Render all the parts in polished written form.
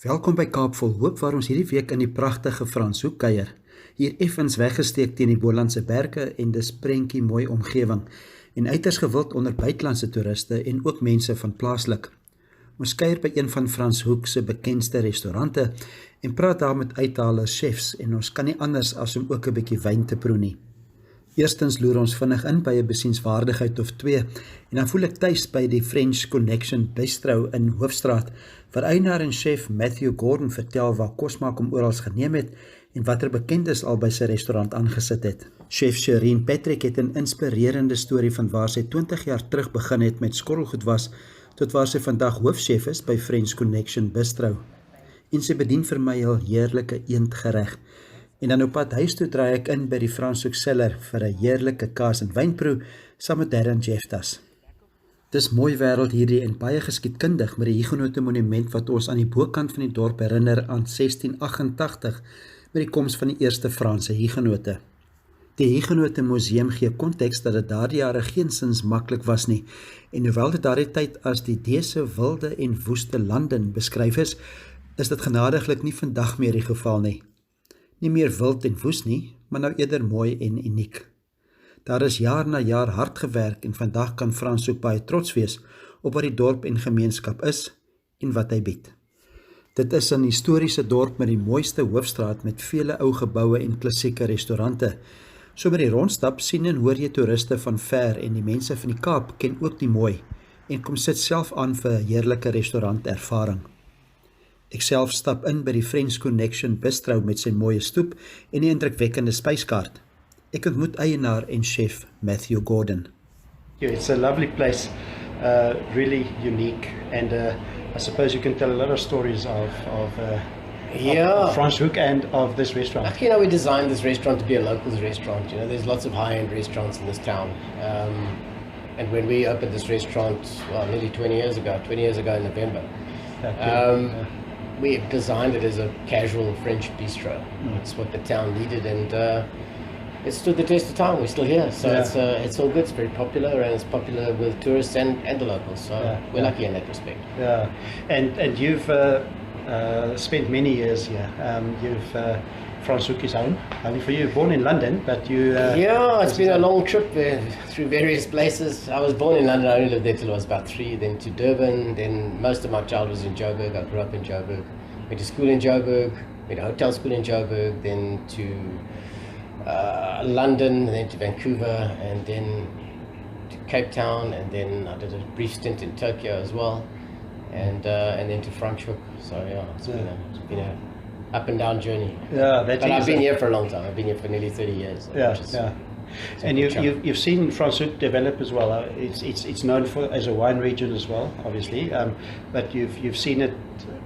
Welkom by Kaap vol hoop waar ons hierdie week in die pragtige Franshoek kuier. Hier effens weggesteek teen die Bolandse berge en dis prentjie mooi omgewing en uiters gewild onder buitelandse toeriste en ook mense van plaaslik. Ons kuier by een van Franshoek se bekendste restaurante en praat daar met uithalers chefs en ons kan nie anders as om ook 'n bietjie wyn te proe nie. Eerstens loer ons vinnig in by 'n besienswaardigheid of twee en dan voel ek tuis by die French Connection Bistro in Hoofstraat, waar eienaar en chef Matthew Gordon vertel waar kosmaak hom oral geneem het en watter bekendes al by sy restaurant aangesit het. Chef Shireen Patrick het 'n inspirerende storie van waar sy 20 jaar terug begin het met skottelgoed was tot waar sy vandag hoofchef is by French Connection Bistro. En sy bedien vir my 'n heerlike eendgereg. En dan op pad huis toe draai ek in by die Franshoek Cellar vir 'n heerlike kaas en wynproe saam met Darren Jeftas. Dis mooi wêreld hierdie en baie geskiedkundig met die Huguenote monument wat ons aan die bokant van die dorp herinner aan 1688 met die koms van die eerste Franse Huguenote. Die Huguenote museum gee konteks dat dit daardie jare geensins maklik was nie en hoewel dit daardie tyd as die dese wilde en woeste landen beskryf is dit genadiglik nie vandag meer die geval nie. Nie meer wild en woes nie, maar nou eerder mooi en uniek. Daar is jaar na jaar hard gewerk en vandag kan Franshoek baie trots wees op wat die dorp en gemeenskap is en wat hy bied. Dit is 'n historiese dorp met die mooiste hoofstraat met vele ou geboue en klassieke restaurante. So by die rondstap sien en hoor jy toeriste van ver en die mense van die Kaap ken ook die mooi en kom sit self aan vir 'n heerlike restaurantervaring. Ek self stap in by die French Connection Bistro met sy mooie stoep en die indrukwekkende spyskaart. Ek ontmoet eienaar en chef Matthew Gordon. Yeah, it's a lovely place, really unique, and I suppose you can tell a lot of stories of Franshoek and of this restaurant. Actually, we designed this restaurant to be a locals restaurant. There's lots of high-end restaurants in this town. And when we opened this restaurant, nearly 20 years ago in November, we designed it as a casual French bistro. It's what the town needed, and it stood the test of time. We're still here, so it's all good. It's very popular, and it's popular with tourists and the locals. So we're lucky in that respect. Yeah, and you've spent many years here. Franshoek is home for you. Born in London, but you... it's been a long trip through various places. I was born in London. I only lived there till I was about 3, then to Durban, then most of my childhood was in Joburg. I grew up in Joburg, went to school in Joburg, went to hotel school in Joburg, then to London, then to Vancouver, and then to Cape Town, and then I did a brief stint in Tokyo as well, and then to Franshoek. So it's been a up and down journey. But I've been here for a long time. I've been here for nearly 30 years. And you've seen Franshoek develop as well. It's known as a wine region as well, obviously. But you've seen it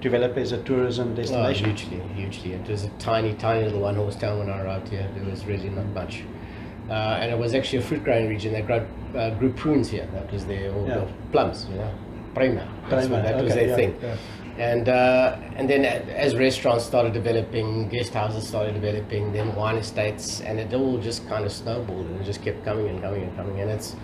develop as a tourism destination. Hugely. It was a tiny little one-horse town when I arrived here. There was really not much. And it was actually a fruit-growing region. They grew prunes here. That was their plums, Prima. That was their thing. Yeah. And then as restaurants started developing, guest houses started developing, then wine estates, and it all just kind of snowballed, and it just kept coming and coming and coming. And it's,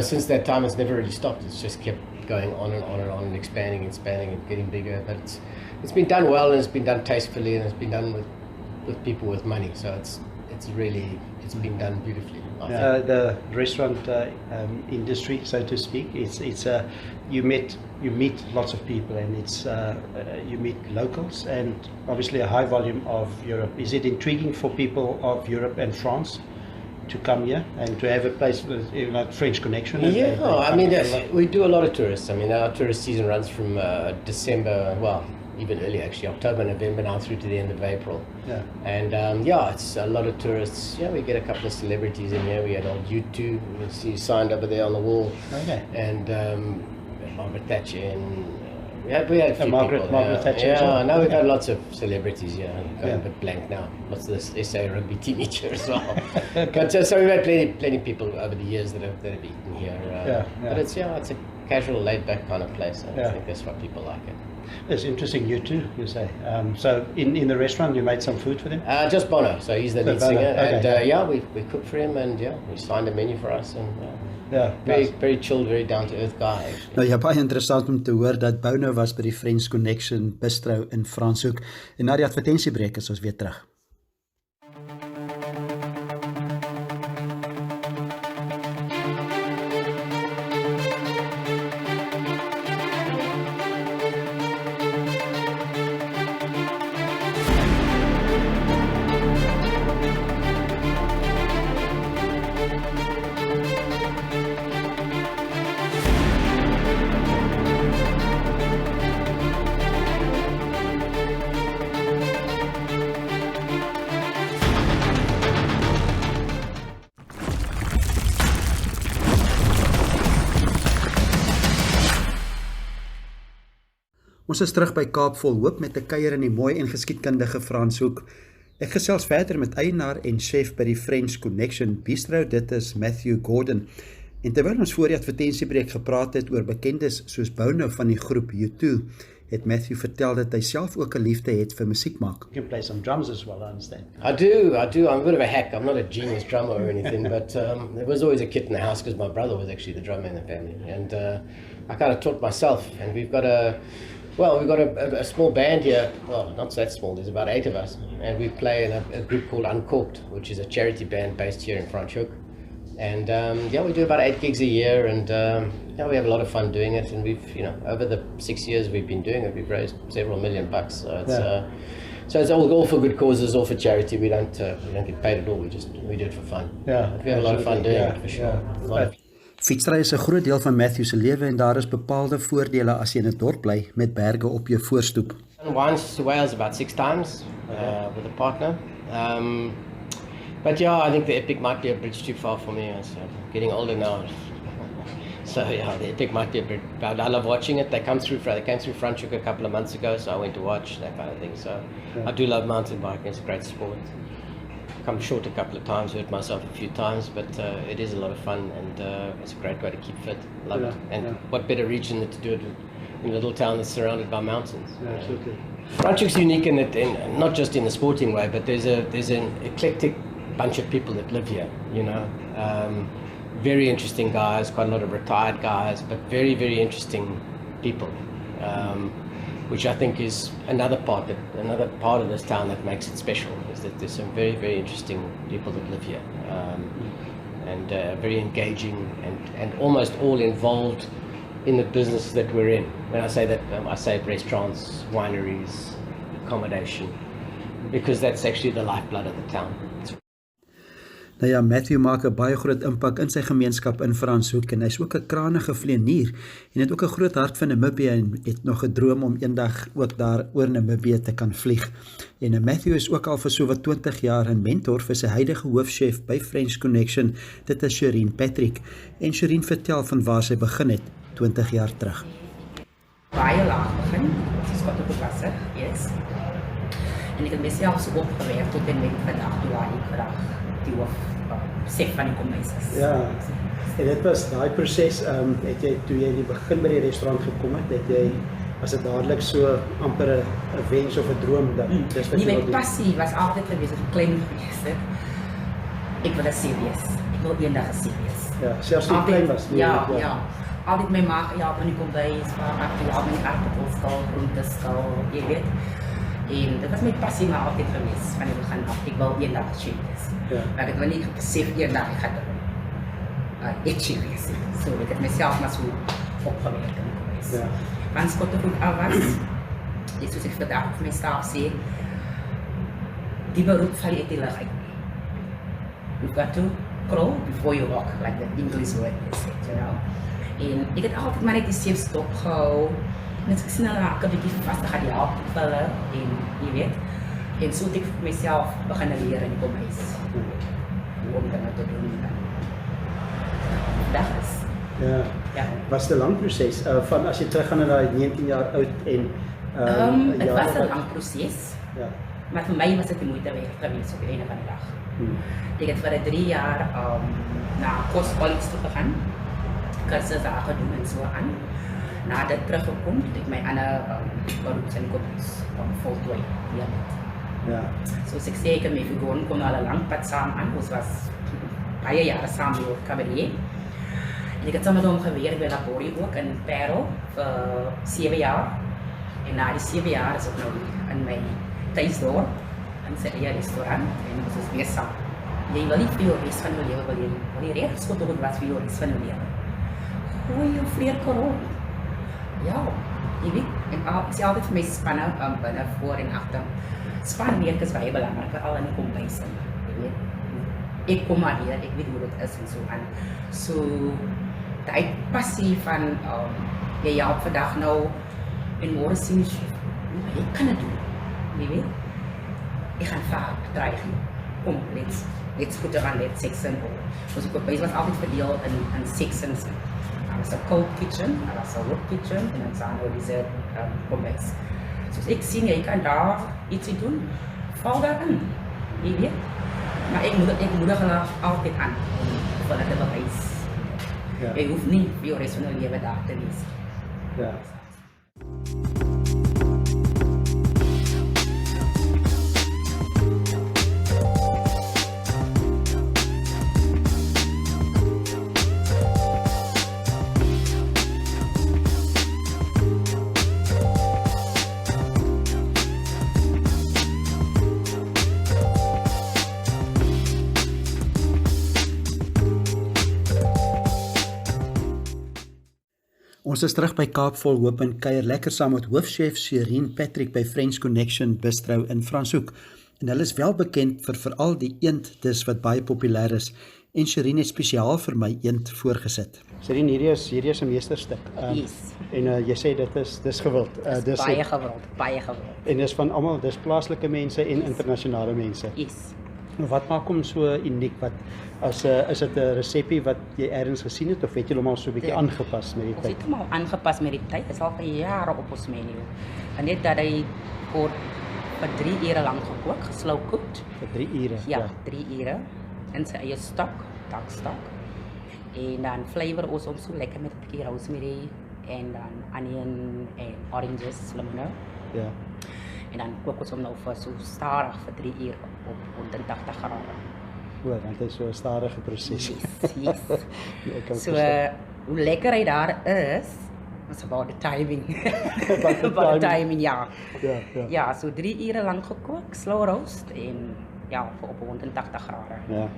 since that time, it's never really stopped. It's just kept going on and on and on, and expanding and getting bigger. But it's been done well, and it's been done tastefully, and it's been done with people with money. So it's been done beautifully. The restaurant industry, so to speak, it's you meet lots of people, and it's you meet locals, and obviously a high volume of Europe. Is it intriguing for people of Europe and France to come here and to have a place with like French Connection? We do a lot of tourists. Our tourist season runs from December, even earlier actually, October, November, now through to the end of April. And it's a lot of tourists. We get a couple of celebrities in here. We had old U2, you see signed over there on the wall. And Margaret Thatcher, and we had a few Margaret Thatcher. Now we've had lots of celebrities here. I'm going a bit blank now. Lots of this SA rugby team each year as well. But so we've had plenty of people over the years that have eaten here. But it's a casual, laid-back kind of place. I think that's why people like it. It's interesting, you too, you say. So in the restaurant, you made some food for them? Just Bono, so he's the lead singer. Okay. And we cooked for him, and he signed a menu for us. And Yeah, Very chilled, very down to earth guy. Actually. Nou ja, baie interessant om te hoor dat Bou nou was by die French Connection bistro in Franshoek. En na die advertentiebreek is ons weer terug. Ons is terug by Kaap vol hoop met 'n kuier in die mooi en geskiedkundige Franshoek. Ek gesels verder met eienaar en chef by die French Connection Bistro, dit is Matthew Gordon. En terwyl ons voor die advertentiebreek gepraat het oor bekendes soos Bou nou van die groep U2, het Matthew vertel dat hy self ook 'n liefde het vir musiek maak. You can play some drums as well, I understand. I do. I'm a bit of a hack. I'm not a genius drummer or anything, but there was always a kit in the house because my brother was actually the drummer in the family, and I kind of taught myself. And we've got a small band here. Well, not that small. There's about 8 of us, and we play in a group called Uncorked, which is a charity band based here in Franschhoek. And we do about 8 gigs a year, and we have a lot of fun doing it. And we've, over the 6 years we've been doing it, we've raised several million bucks. So it's all for good causes, all for charity. We don't get paid at all. We do it for fun. Yeah, but we have a lot of fun doing it for sure. Fietsry is 'n groot deel van Matthew se lewe en daar is bepaalde voordele as jy in 'n dorp bly met berge op jou voorstoep. Once to Wales about 6 times with a partner. But I think the Epic might be a bridge too far for me. So I'm getting older now. So the Epic might be a bit. But I love watching it. They came through Franschhoek a couple of months ago, so I went to watch that kind of thing. So I do love mountain biking. It's a great sport. Come short a couple of times, hurt myself a few times, but it is a lot of fun, and it's a great way to keep fit. Love it. And what better region than to do it in a little town that's surrounded by mountains? Yeah, absolutely. Franschhoek's unique in it, not just in the sporting way, but there's an eclectic bunch of people that live here. Very interesting guys, quite a lot of retired guys, but very, very interesting people. Which I think is another part of this town that makes it special, is that there's some very, very interesting people that live here, and very engaging and almost all involved in the business that we're in. When I say that, I say restaurants, wineries, accommodation, because that's actually the lifeblood of the town. Nou ja, Matthew maak 'n baie groot impak in sy gemeenskap in Franshoek en hy's ook 'n kranige vlieënier en het ook 'n groot hart vir Namibië en het nog gedroom om eendag ook daar oor Namibië te kan vlieg. En Matthew is ook al vir sowat 20 jaar 'n mentor vir sy huidige hoofchef by French Connection, dit is Shireen Patrick. En Shireen vertel van waar sy begin het 20 jaar terug. Baie laag begin, soos wat ek was, yes. En ek het myself so opgewerk tot en met vandag toe waar ek vandag die chef van die kombuis is. Ja, en dit was daai proses, het jy, toe jy in die begin by die restaurant gekom het, was dit dadelik so amper 'n wens of 'n droom dat dis wat jy my wil doen? passie was altyd gewees, ek klein gewees het. Ek wil 'n chef wees. Ek wil eendag 'n chef wees. Ja, selfs toe jy klein was. Ja. Altyd my ma gehelp in die kombuis, maar ek help met die aardappelskal, groenteskal, jy weet. En dit was my passie maar altyd gewees, van die begin af. Ek wil eendag 'n chef wees. Ja. Maar ek wil nie besef eendag ek gaan dit chef wees. So ek het myself maar so opgewerk in die kombuis. Ja. Van skot goed af was, soos ek vandag vir my staf sê, die beroep val jy uit die lug uit. You've got to crawl before you walk, like the English word is it, En ek het altyd maar net die chefs dopgehou, en as ek sien hulle raak 'n bietjie vas, dan gaan die help vir hulle, en jy weet, en so het ek vir myself begin leer in die kombuis, hoe om dinge te doen. Dat is. Ja. Was dit 'n lang proses, van as jy teruggaan na daai 19 jaar oud en het was 'n lang proses, ja. maar vir my was dit die moeite werd geweest op die einde van die dag. Ek het vir 3 jaar na koscollege toe gegaan, kursusse daar gedoen en so aan. Na dit teruggekom, het ek my ander beroeps in kombuis voltooi. Ja. Soos ek sê, ek en my figuren kon al 'n lang pad saam aan, ons was baie jare saam door cabaret. En ek het saam met hom gewerk by Laborie ook in Parel vir 7 jaar. En na die 7 jaar is ek nou in my tuisdorp in sy eie restaurant en ons is weer saam. Jy wil nie vir jou res van jou lewe wil jy reg skot op wat vir jou res van jou lewe. Gooi jou vleerke rond. Ja, jy weet, en ek sê altyd vir my spanne binne voor en agter. Spanwerk is baie belangrik, veral in die kombuis. Jy weet, ek kom maar hier, ek weet hoe dit is en so aan. So, die passie van jy help vandag nou en môre sien jy kan dit doen. Jy weet, ek gaan vaak dreig. Kom, let's put it on that section. Ons kombuis was altyd verdeel in sections. Daar was 'n cold kitchen, daar was 'n hot kitchen en dan staan er diese kombuis. Dus ik zie, je kan daar iets doen, val daarin, je weet. Maar ik moedig er altijd aan, voor het te bewijzen. Ja. Je hoeft niet voor je rest van je leven daar te wezen. Ja. Ons is terug by Kaap vol hoop en kuier lekker saam met hoofchef Sherin Patrick by French Connection Bistro in Franshoek. En hulle is wel bekend vir veral die eenddis wat baie populêr is. En Sherin het spesiaal vir my eend voorgesit. Sherin, hierdie is 'n meesterstuk. Yes. En jy sê dis gewild. Dis baie gewild, baie gewild. En dis van almal, dis plaaslike mense en internasionale mense. Yes. Wat maak hom so uniek? Wat is dit 'n resepie wat jy ergens gesien het of het jy hom al so 'n bietjie aangepas met die Ons tyd? het hom al aangepas met die tyd. Dit is al vir jare op ons menu. En net dat hy vir 3 ure lank gekook, slow cooked. Vir 3 ure. Ja, 3 ure in sy eie stok, dakstok. En dan flavor ons hom so lekker met 'n bietjie rosemary en dan onion en oranges, lemon. Ja. En dan kook ons hom nou vir so stadig vir 3 uur op 180 grade. Want dit is so 'n stadige proses. Yes. Ek kan So, verstaan. hoe lekker hy daar is, was about the timing. About the timing, ja. Ja. Ja, so 3 ure lank gekook, slow roast en ja, vir op 180 grade. Ja.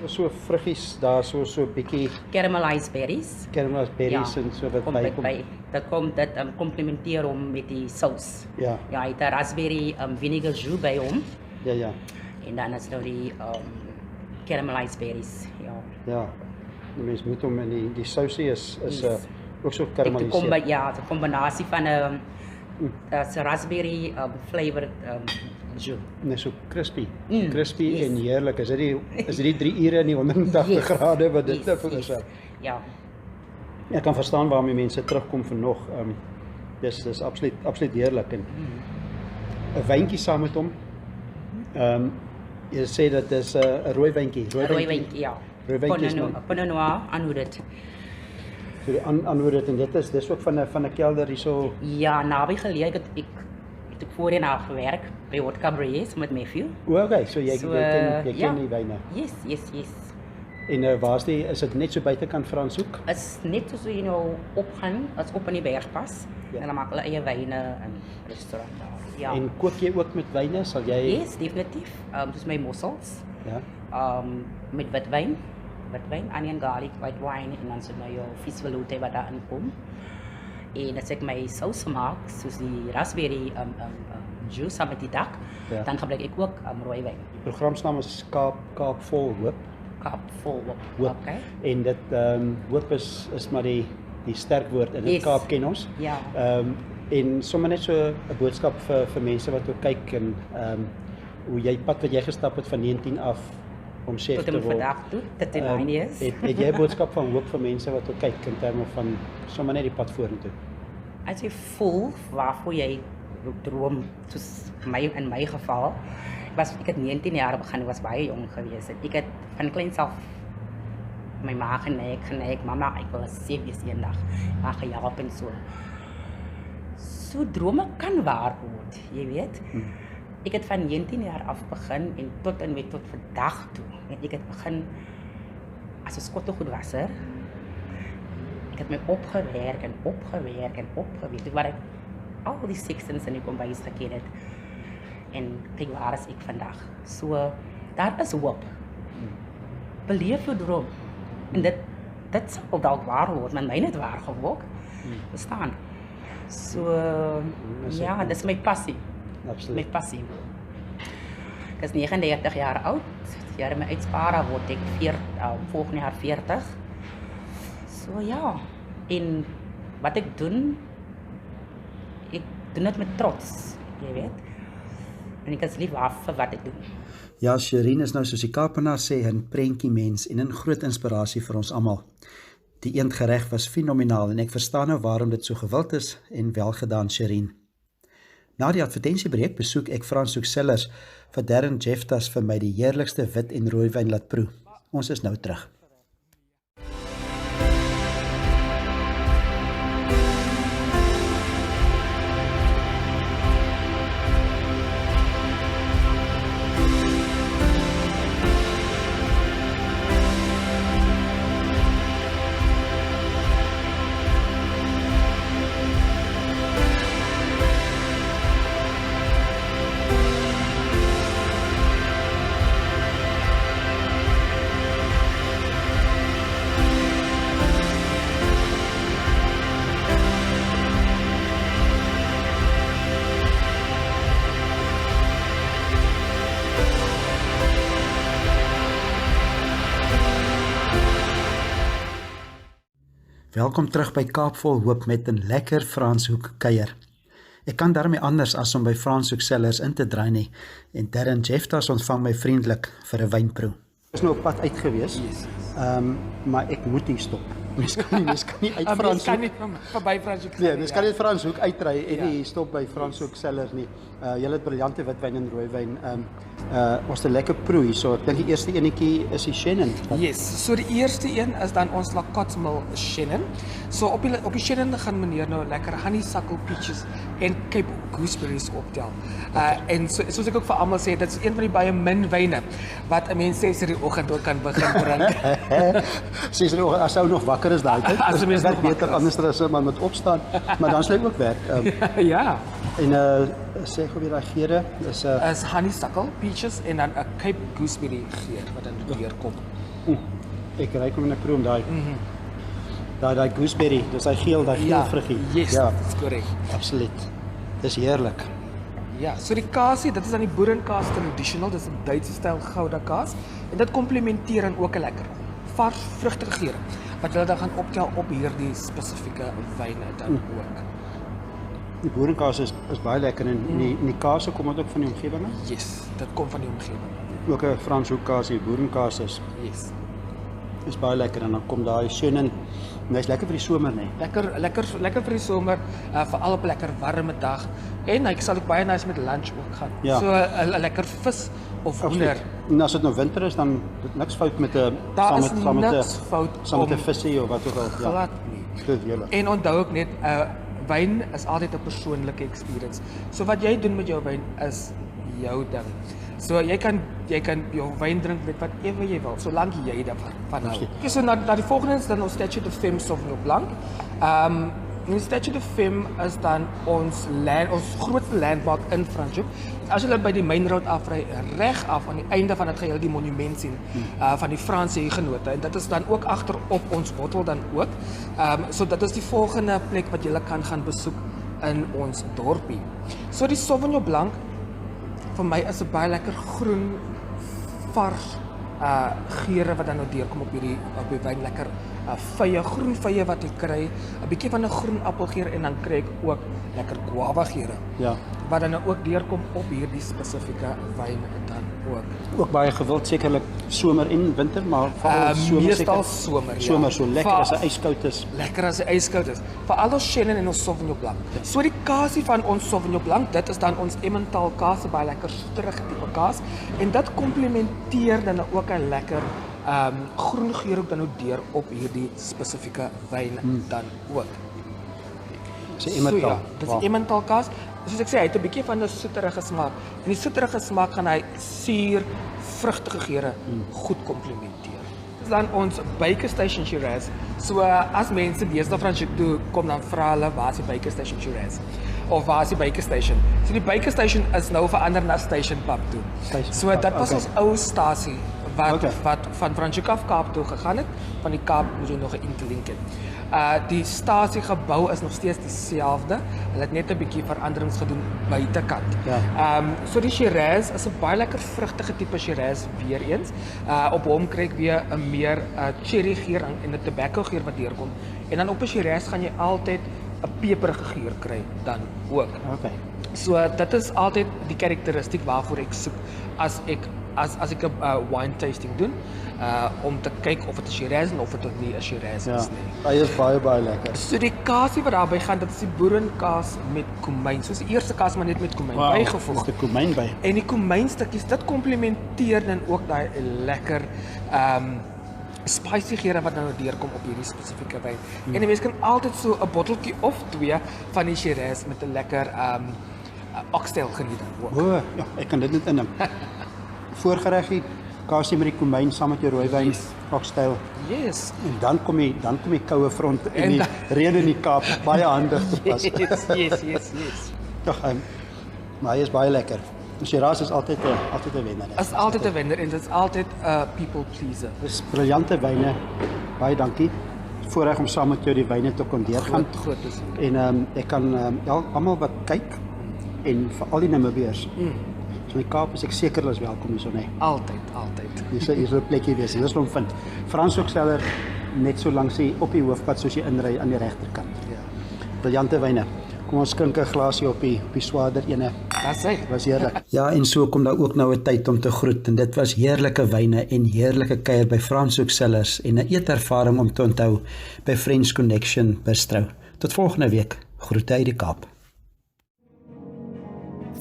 So vruggies daar so 'n bietjie Caramelized berries. caramelized berries en so wat kom bykom. dit komplementeer hom met die saus. Ja. Ja, hy het 'n raspberry vinegar jus by hom. Ja. En dan is nou die caramelized berries. Ja. Ja. Die mens moet hom in die sousie is Yes. ook so Dit karameliseer. ja, 'n kombinasie van 'n raspberry flavored jus. Net so crispy. Mm, Crispy yes. en heerlik. Is dit die 3 ure in die 180 Yes. grade wat dit Yes, veroorsaak? Ja. Ek kan verstaan waarom die mense terugkom vir nog. Dis absoluut heerlik en 'n wyntjie saam met hom. Jy sê dat dis 'n rooi wyntjie. Rooi wyntjie, ja. Rooi wyntjie is Pinot Noir, aanhoed. So die aanhoor dit en dis ook van 'n kelder hierso. Ja, naby geleë ek het voorheen al gewerk by Vodka Breeze met Matthew. Okay, so jy ken ja. die wyne. Yes. En waar's is dit net so buitekant Franshoek? Is net soos jy nou opgaan, as op in die bergpas. Ja. En dan maak hulle eie wyne in restaurant daar. Ja. En kook jy ook met wyne? Sal jy Yes, definitief. Soos my mussels. Ja. Met witwyn, onion, garlic, white wine en dan sit nou jou visveloute wat daarin kom. En as ek my sous maak, soos die raspberry juice saam met die dak, Ja. dan gebruik ek ook rooi wyn. Die programnaam is Kaap vol hoop. Kaap vol hoop. Hoop. Okay. En dit hoop is maar die sterk woord in Yes. Kaap ken ons. Ja. En sommer net so 'n boodskap vir mense wat ook kyk en hoe jy pad wat jy gestap het van 19 af om chef Tot te en word. vandag toe, dit in line is. Het jy 'n boodskap van hoop vir mense wat ook kyk in terme van sommer net die pad vorentoe? As jy voel waarvoor jy droom, soos in my geval, ek het 19 jaar begin, ek was baie jong geweest. Ek het van kleins af my ma geneig, mama, ek wil 'n chef wees eendag. Maar gehelp en so. So drome kan waar word, jy weet. Ek het van 19 jaar af begin en tot vandag toe. Ek het begin as 'n skottelgoedwasser ek het my opgewerk en opgewerk en opgewerk. Toe waar ek al die sections in die kombuis geken het. En kyk waar is ek vandag. So, daar is hoop. Beleef jou droom. En dit sal dalk waar word, maar myne het waar geword. Verstaan? So, ja, dis my passie. Absoluut. My passie. Ek is 39 jaar oud. Jare my uitspara word ek volgende jaar 40. So ja, en wat ek doen dit met trots, jy weet. En ek is lief vir wat ek doen. Ja, Shireen is nou soos die Kaapenaar sê 'n prentjie mens en 'n groot inspirasie vir ons almal. Die eendgereg was fenomenaal en ek verstaan nou waarom dit so gewild is en welgedaan, Shireen. Na die advertentiebreek besoek ek Franshoek Cellars vir Darren Jeftas vir my die heerlikste wit en rooi wyn laat proe. Ons is nou terug. Welkom terug by Kaap vol hoop met 'n lekker Franshoek kuier. Ek kan daarmee anders as om by Franshoek Cellars in te draai nie en Darren Jeftas ontvang my vriendelik vir 'n wynproe. Ek is nou op pad uit gewees, maar ek moet hier stop. Mens kan nie uit Franshoek. kan nie verby Franshoek. Nee, mens kan nie Franshoek uitry en nie stop by Franshoek Cellars nie. Julle het briljante witwyn en rooiwyn. Ons het 'n lekker proe hier. So ek dink die eerste enetjie is die Chenin. Yes, so die eerste een is dan ons Lakotmil Chenin. So op die Chenin gaan meneer nou lekker honeysuckle peaches en Cape gooseberries optel. En soos ek ook vir almal sê, dit is een van die baie min wyne wat 'n mens 6:00 in die oggend ook kan begin drink. 6:00 in die oggend, as ou nog wakker is daai tyd. As 'n mens nog beter anders as 'n man met opstaan, maar dan sal ek ook werk. Ja. En sê gou weer daai geure Is honeysuckle peaches en dan 'n Cape gooseberry geur wat dan deurkom. Ek ry kom in 'n proe om daai. Daai gooseberry, dis daai geel vruggie. Yes, Ja, dis korrek. absoluut. Dis heerlik. Ja, so die kaasie, dit is dan die boerenkaas traditional, dis 'n Duitse styl gouda kaas en dit komplementeer dan ook 'n lekker vars vrugtige geure wat hulle dan gaan optel op hierdie spesifieke wyne dan ook. Die boerenkaas is baie lekker en die kaas kom ook van die omgewing af. Yes, dit kom van die omgewing. Ook 'n Franshoek kaas, die boerenkaas is baie lekker en dan kom daai Chenin. Hy's lekker vir die somer, nee. Lekker vir die somer, veral op 'n lekker warme dag en hy sal ook baie nice met lunch ook gaan. Ja. So 'n lekker vis of hoender. En as dit nou winter is dan niks fout met 'n Daar is niks fout saam met 'n visie of wat ook al. Glad nie. Dit is heerlik. En onthou ook net, wyn is altyd 'n persoonlike experience. So wat jy doen met jou wyn is jou ding. So jy kan jou wyn drink met whatever jy wil, solank jy daarvan hou. Okay, so na die volgende is dan ons Statue de Femme Sauvignon Blanc. Die Statue de Femme is dan ons grootste landmark in Franshoek. As jy by die mynrood afry, reg af aan die einde van dit gaan jy die monument sien van die Franse hugenote en dit is dan ook agter op ons bottel dan ook. So dit is die volgende plek wat jy kan gaan besoek in ons dorpie. So die Sauvignon Blanc vir my is 'n baie lekker groen vars geure wat dan nou deurkom op die wyn, lekker vye, groen vye wat jy kry, 'n bietjie van 'n groen appelgeur en dan kry ek ook lekker guava geure. Ja. Wat dan nou ook deurkom op hierdie spesifieke wyn dan ook. Ook baie gewild sekerlik somer en winter, maar veral somer meestal seker. somer. Somer so lekker as hy yskoud is. Lekker as hy yskoud is. Veral ons Chenin en ons Sauvignon Blanc. So die kaasie van ons Sauvignon Blanc, dit is dan ons Emmental kaas, 'n baie lekker soeterige tipe kaas en dit komplementeer dan ook 'n lekker groen geur ook dan nou deur op hierdie spesifieke wyn dan ook. So Emmental. So ja, dit is Emmental kaas. Soos ek sê, hy het 'n bietjie van 'n soeterige smaak. En die soeterige smaak gaan hy suur, vrugtige geure goed komplementeer. Dis dan ons Baker Station Shiraz. So as mense deesdae Franschhoek toe kom, dan vra hulle waar is die Baker Station Shiraz? Of waar is die Baker Station? So die Baker Station is nou verander na Station Pub toe. So dit was ons ou stasie wat van Franschhoek af Kaap toe gegaan het. Van die Kaap moet jy nog 'n interlink het. Die stasiegebou is nog steeds dieselfde. Hulle het net 'n bietjie veranderings gedoen buitekant. So die Shiraz is 'n baie lekker vrugtige tipe Shiraz weer eens. Op hom kry ek weer 'n meer cherry geur en 'n tobacco geur wat deurkom. En dan op 'n Shiraz gaan jy altyd 'n peperige geur kry dan ook. So dit is altyd die karakteristiek waarvoor ek soek as ek 'n wine tasting doen, om te kyk of dit 'n Shiraz is of dit nie 'n Shiraz is nie. Hy is baie lekker. So die kaasie wat daarby gaan, dit is die boerenkaas met komyn. Soos die eerste kaas maar net met komyn bygevoeg. Dis 'n komyn by. En die komynstukkies, dit komplementeer dan ook daai lekker spicy geure wat nou deurkom op hierdie spesifieke wyn. En die mens kan altyd so 'n botteltjie of 2 van die Shiraz met 'n lekker oxtail geniet ook. Ja, ek kan dit net inneem. Voorgereggie, kaasie met die komyn saam met jou rooiwyn, oxtail. Yes. En dan kom die koue front en die reën in die Kaap, baie handig te pas. Yes. Tog, maar hy is baie lekker. Shiraz is altyd 'n wenner. Is altyd 'n wenner en dit is altyd 'n people pleaser. Dis briljante wyne. Baie dankie. Voorreg om saam met jou die wyne te kon deurgaan. Groot is. En ek kan almal wat kyk en veral die Namibiërs. So in die Kaap is ek seker hulle is welkom hierso, nee. Altyd. Hier is 'n plekkie wees. Hier is hom vind. Franschhoek seller net so langs op die hoofpad soos jy inry aan die regterkant. Ja. Briljante wyne. Kom ons skink 'n glasie op die swaarder ene. Dis hy. Was heerlik. Ja, en so kom daar ook nou 'n tyd om te groet en dit was heerlike wyne en heerlike kuier by Franschhoek Cellars en 'n eetervaring om te onthou by French Connection Bistro. Tot volgende week. Groete uit die Kaap.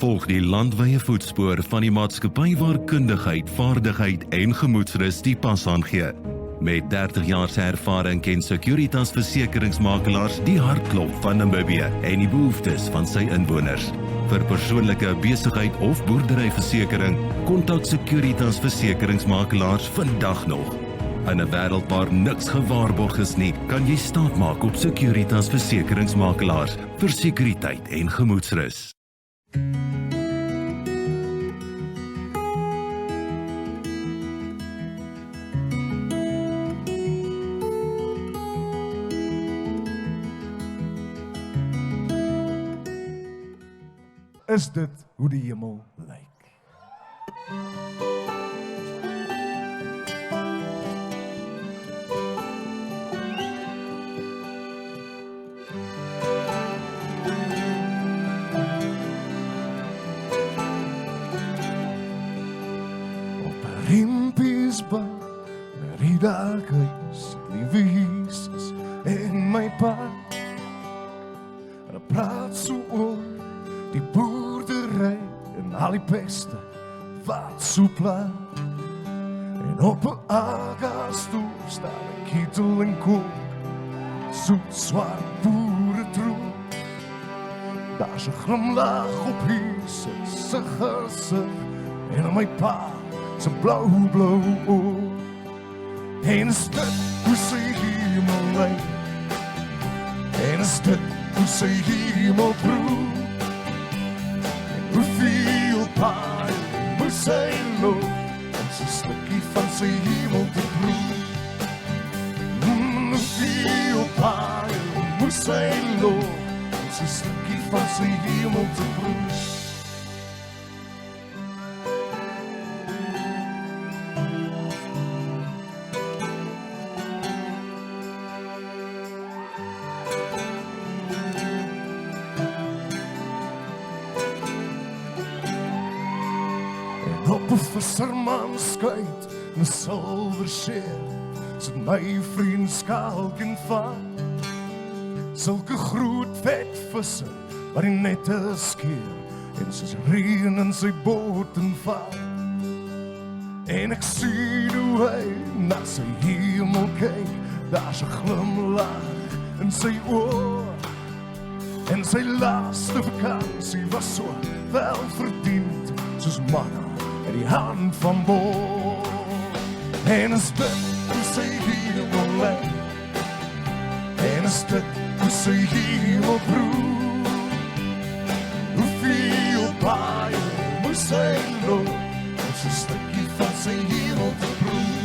Volg die landwyse voetspoor van die maatskappy waar kundigheid, vaardigheid en gemoedsrus die pas aangee. Met 30 jaar se ervaring ken Securitas versekeringsmakelaars die hartklop van Namibië en die behoeftes van sy inwoners. Vir persoonlike besigheid of boerderyversekering, kontak Securitas versekeringsmakelaars vandag nog. In 'n wêreld waar niks gewaarborg is nie, kan jy staat maak op Securitas versekeringsmakelaars vir sekuriteit en gemoedsrus. Is dit hoe die hemel lyk? Op 'n riempiesbaan, met die darkhuis, liewe Jesus en my pa. En ek praat so oor die boerdery en al die peste wat so pla. En op 'n agastoel staan 'n ketel en kook, soet swart boeretroep. Daar's 'n glimlag op Jesus se gesig en op my pa se blou oë. En is dit hoe sy hemel lyk? En is dit hoe sy hemel proe? Hoeveel paai moes hy loop om so 'n stukkie van sy hemel te proe? Hoeveel paai moes hy loop om so 'n stukkie van sy hemel te proe? Op 'n visserman skuit, 'n silwer seer, sit my vriend skalk en vang. Sulke groot vet visse wat die nette skeer en soos reën in sy boot en val. En ek sien hoe hy na sy hemel kyk, daar's 'n glimlag in sy oë. En sy laaste vakansie was so welverdiend, soos manna in die hand van Bo. En is dit hoe sy hemel lê en 'n stuk van sy hemel broer. Hoeveel baie moes hy loop om so 'n stukkie van sy hemel te proe?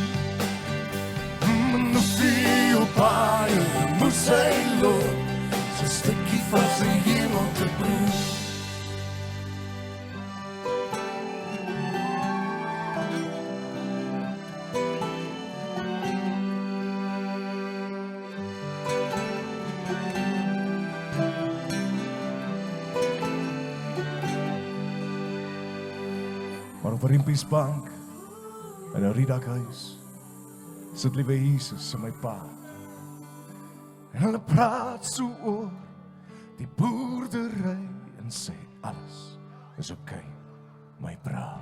Hoeveel baie moes hy loop so 'n stukkie van sy hemel te proe? Maar op 'n riempiesbank in 'n riedakhuis sit liewe Jesus en my pa. En hulle praat so oor die boerdery en sê alles is oké, my bra.